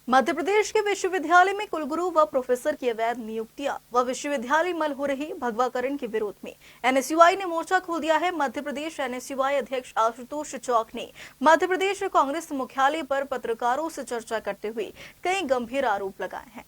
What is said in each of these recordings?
मध्य प्रदेश के विश्वविद्यालय में कुलगुरु व प्रोफेसर की अवैध नियुक्तियां व विश्वविद्यालय मल हो रही भगवाकरण के विरोध में एनएसयूआई ने मोर्चा खोल दिया है। मध्य प्रदेश एनएसयूआई अध्यक्ष आशुतोष चौक ने मध्य प्रदेश कांग्रेस मुख्यालय पर पत्रकारों से चर्चा करते हुए कई गंभीर आरोप लगाए हैं।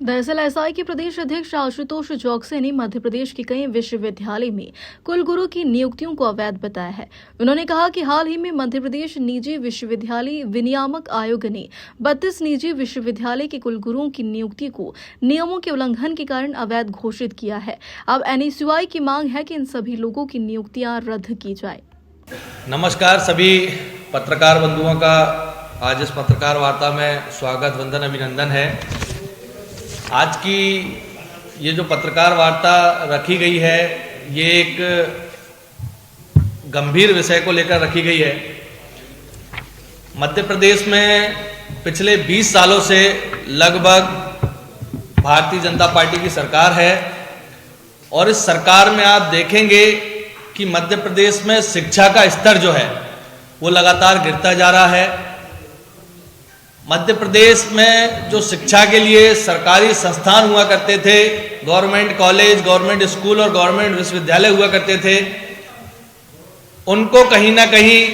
दरअसल एसआई के प्रदेश अध्यक्ष आशुतोष चौकसे ने मध्य प्रदेश के कई विश्वविद्यालय में कुलगुरु की नियुक्तियों को अवैध बताया है। उन्होंने कहा कि हाल ही में मध्य प्रदेश निजी विश्वविद्यालय विनियामक आयोग ने 32 निजी विश्वविद्यालय के कुलगुरुओं की नियुक्ति को नियमों के उल्लंघन के कारण अवैध घोषित किया है। अब एनएसयूआई की मांग है कि इन सभी लोगों की नियुक्तियां रद्द की जाए। नमस्कार, सभी पत्रकार बंधुओं का आज इस पत्रकार वार्ता में स्वागत, वंदन, अभिनंदन है। आज की ये जो पत्रकार वार्ता रखी गई है, ये एक गंभीर विषय को लेकर रखी गई है। मध्य प्रदेश में पिछले 20 सालों से लगभग भारतीय जनता पार्टी की सरकार है और इस सरकार में आप देखेंगे कि मध्य प्रदेश में शिक्षा का स्तर जो है वो लगातार गिरता जा रहा है। मध्य प्रदेश में जो शिक्षा के लिए सरकारी संस्थान हुआ करते थे, गवर्नमेंट कॉलेज, गवर्नमेंट स्कूल और गवर्नमेंट विश्वविद्यालय हुआ करते थे, उनको कहीं ना कहीं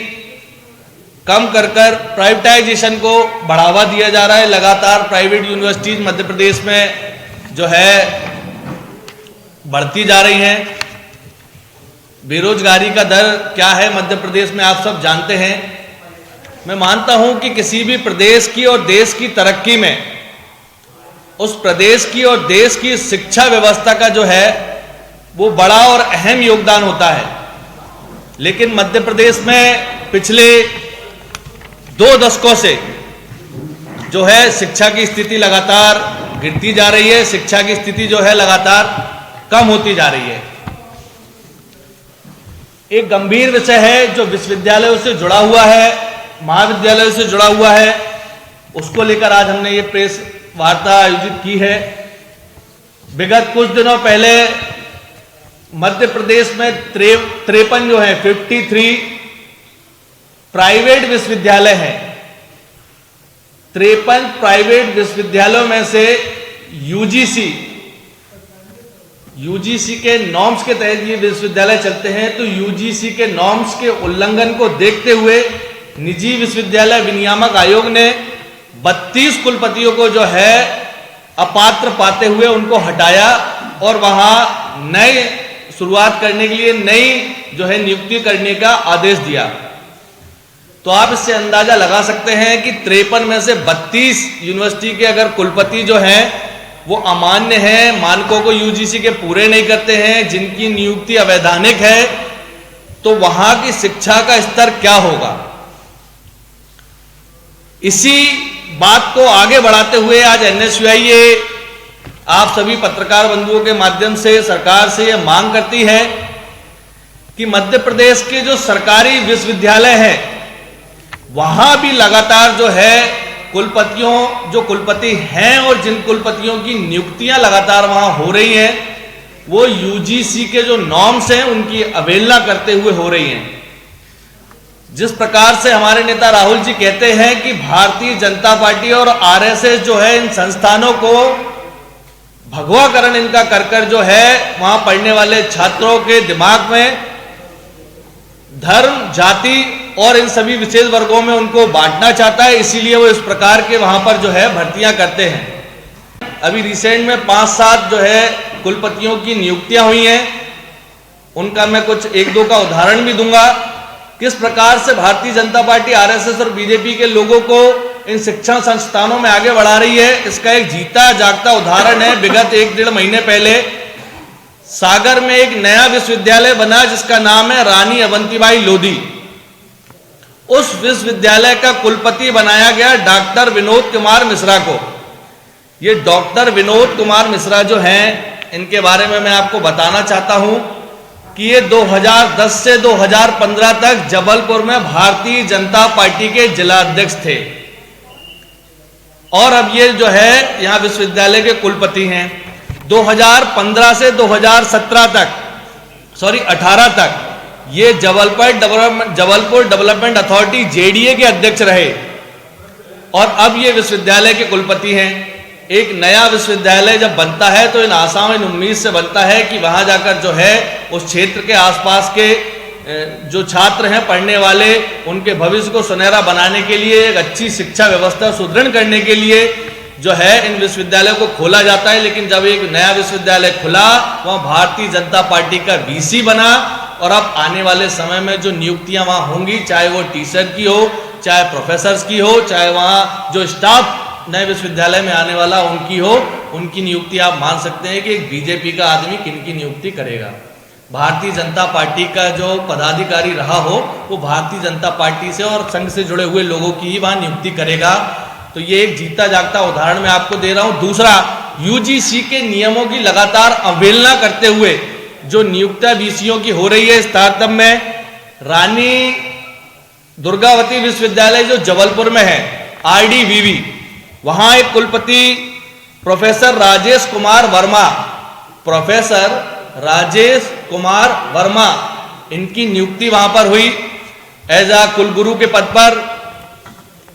कम कर प्राइवेटाइजेशन को बढ़ावा दिया जा रहा है। लगातार प्राइवेट यूनिवर्सिटीज मध्य प्रदेश में जो है बढ़ती जा रही हैं। बेरोजगारी का दर क्या है मध्य प्रदेश में, आप सब जानते हैं। मैं मानता हूं कि किसी भी प्रदेश की और देश की तरक्की में उस प्रदेश की और देश की शिक्षा व्यवस्था का जो है वो बड़ा और अहम योगदान होता है। लेकिन मध्य प्रदेश में पिछले 2 दशकों से जो है शिक्षा की स्थिति लगातार गिरती जा रही है, शिक्षा की स्थिति जो है लगातार कम होती जा रही है। एक गंभीर विषय है जो विश्वविद्यालयों से जुड़ा हुआ है, महाविद्यालय से जुड़ा हुआ है, उसको लेकर आज हमने ये प्रेस वार्ता आयोजित की है। विगत कुछ दिनों पहले मध्य प्रदेश में 53 जो है 53 प्राइवेट विश्वविद्यालय हैं। 53 प्राइवेट विश्वविद्यालयों में से यूजीसी के नॉर्म्स के तहत ये विश्वविद्यालय चलते हैं, तो यूजीसी के नॉर्म्स के उल्लंघन को देखते हुए निजी विश्वविद्यालय विनियामक आयोग ने 32 कुलपतियों को जो है अपात्र पाते हुए उनको हटाया और वहां नए शुरुआत करने के लिए नई जो है नियुक्ति करने का आदेश दिया। तो आप इससे अंदाजा लगा सकते हैं कि 53 में से 32 यूनिवर्सिटी के अगर कुलपति जो हैं वो अमान्य हैं, मानकों को यूजीसी के पूरे नहीं करते हैं, जिनकी नियुक्ति अवैधानिक है, तो वहां की शिक्षा का स्तर क्या होगा। इसी बात को आगे बढ़ाते हुए आज एनएसयूआई आप सभी पत्रकार बंधुओं के माध्यम से सरकार से यह मांग करती है कि मध्य प्रदेश के जो सरकारी विश्वविद्यालय हैं वहां भी लगातार जो है जो कुलपति हैं और जिन कुलपतियों की नियुक्तियां लगातार वहां हो रही हैं वो यूजीसी के जो नॉर्म्स हैं उनकी अवहेलना करते हुए हो रही हैं। जिस प्रकार से हमारे नेता राहुल जी कहते हैं कि भारतीय जनता पार्टी और आरएसएस जो है इन संस्थानों को भगवाकरण इनका कर जो है वहां पढ़ने वाले छात्रों के दिमाग में धर्म, जाति और इन सभी विशेष वर्गों में उनको बांटना चाहता है, इसीलिए वो इस प्रकार के वहां पर जो है भर्तियां करते हैं। अभी रिसेंट में 5-7 जो है कुलपतियों की नियुक्तियां हुई हैं, उनका मैं कुछ 1-2 का उदाहरण भी दूंगा। किस प्रकार से भारतीय जनता पार्टी, आरएसएस और बीजेपी के लोगों को इन शिक्षण संस्थानों में आगे बढ़ा रही है, इसका एक जीता जागता उदाहरण है। विगत 1-1.5 महीने पहले सागर में एक नया विश्वविद्यालय बना जिसका नाम है रानी अवंतीबाई लोधी। उस विश्वविद्यालय का कुलपति बनाया गया डॉक्टर विनोद कुमार मिश्रा को। ये डॉक्टर विनोद कुमार मिश्रा जो हैं, इनके बारे में मैं आपको बताना चाहता हूं कि ये 2010 से 2015 तक जबलपुर में भारतीय जनता पार्टी के जिला अध्यक्ष थे और अब ये जो है यहां विश्वविद्यालय के कुलपति हैं। 2015 से 2017 तक 18 तक ये जबलपुर डेवलपमेंट अथॉरिटी जेडीए के अध्यक्ष रहे और अब ये विश्वविद्यालय के कुलपति हैं। एक नया विश्वविद्यालय जब बनता है तो इन आशाओं, इन उम्मीद से बनता है कि वहां जाकर जो है उस क्षेत्र के आसपास के जो छात्र हैं पढ़ने वाले, उनके भविष्य को सुनहरा बनाने के लिए, एक अच्छी शिक्षा व्यवस्था सुदृढ़ करने के लिए जो है इन विश्वविद्यालयों को खोला जाता है। लेकिन जब एक नया विश्वविद्यालय खुला, वहाँ भारतीय जनता पार्टी का वीसी बना, और अब आने वाले समय में जो नियुक्तियां वहाँ होंगी, चाहे वो टीचर की हो, चाहे प्रोफेसर्स की हो, चाहे वहाँ जो स्टाफ नए विश्वविद्यालय में आने वाला उनकी हो, उनकी नियुक्ति आप मान सकते हैं कि एक बीजेपी का आदमी किनकी नियुक्ति करेगा। भारतीय जनता पार्टी का जो पदाधिकारी रहा हो वो भारतीय जनता पार्टी से और संघ से जुड़े हुए लोगों की ही वहां नियुक्ति करेगा। तो ये एक जीता जागता उदाहरण मैं आपको दे रहा हूं। दूसरा, यूजीसी के नियमों की लगातार अवहेलना करते हुए जो नियुक्तियां वीसीओं की हो रही है, इस तारतम्य में रानी दुर्गावती विश्वविद्यालय जो जबलपुर में है, RDVV, वहां एक कुलपति प्रोफेसर राजेश कुमार वर्मा, इनकी नियुक्ति वहां पर हुई एज आ कुलगुरु के पद पर।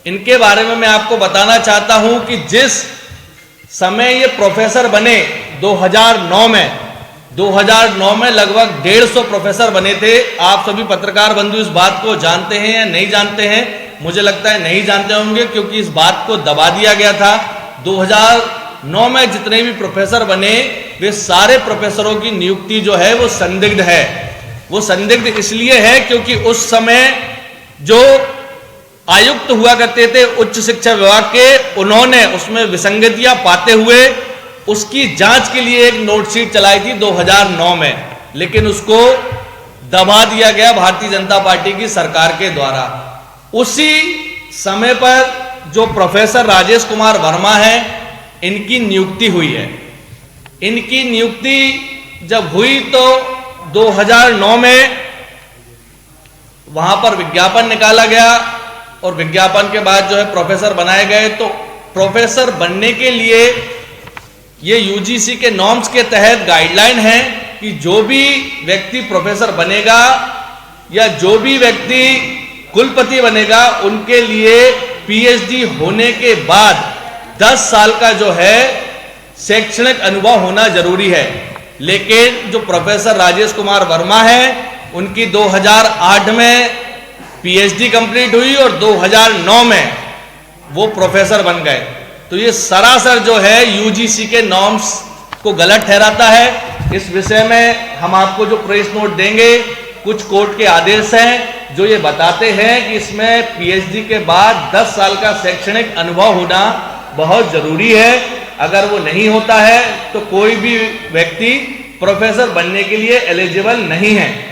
इनके बारे में मैं आपको बताना चाहता हूं कि जिस समय ये प्रोफेसर बने 2009 में लगभग 150 प्रोफेसर बने थे। आप सभी पत्रकार बंधु इस बात को जानते हैं या नहीं जानते हैं? मुझे लगता है नहीं जानते होंगे, क्योंकि इस बात को दबा दिया गया था। 2009 में जितने भी प्रोफेसर बने, वे सारे प्रोफेसरों की नियुक्ति जो है वो संदिग्ध है। वो संदिग्ध इसलिए है क्योंकि उस समय जो आयुक्त हुआ करते थे उच्च शिक्षा विभाग के, उन्होंने उसमें विसंगतियां पाते हुए उसकी जांच के लिए एक नोटशीट चलाई थी 2009 में, लेकिन उसको दबा दिया गया भारतीय जनता पार्टी की सरकार के द्वारा। उसी समय पर जो प्रोफेसर राजेश कुमार वर्मा हैं, इनकी नियुक्ति हुई है। इनकी नियुक्ति जब हुई तो 2009 में वहां पर विज्ञापन निकाला गया, और विज्ञापन के बाद जो है प्रोफेसर बनाए गए। तो प्रोफेसर बनने के लिए ये यूजीसी के नॉर्म्स के तहत गाइडलाइन है कि जो भी व्यक्ति प्रोफेसर बनेगा या जो भी व्यक्ति कुलपति बनेगा, उनके लिए पीएचडी होने के बाद 10 साल का जो है शैक्षणिक अनुभव होना जरूरी है। लेकिन जो प्रोफेसर राजेश कुमार वर्मा है, उनकी 2008 में पीएचडी कंप्लीट हुई और 2009 में वो प्रोफेसर बन गए। तो ये सरासर जो है यूजीसी के नॉर्म्स को गलत ठहराता है। इस विषय में हम आपको जो प्रेस नोट देंगे, कुछ कोर्ट के आदेश हैं जो ये बताते हैं कि इसमें पीएचडी के बाद 10 साल का शैक्षणिक अनुभव होना बहुत जरूरी है। अगर वो नहीं होता है तो कोई भी व्यक्ति प्रोफेसर बनने के लिए एलिजिबल नहीं है।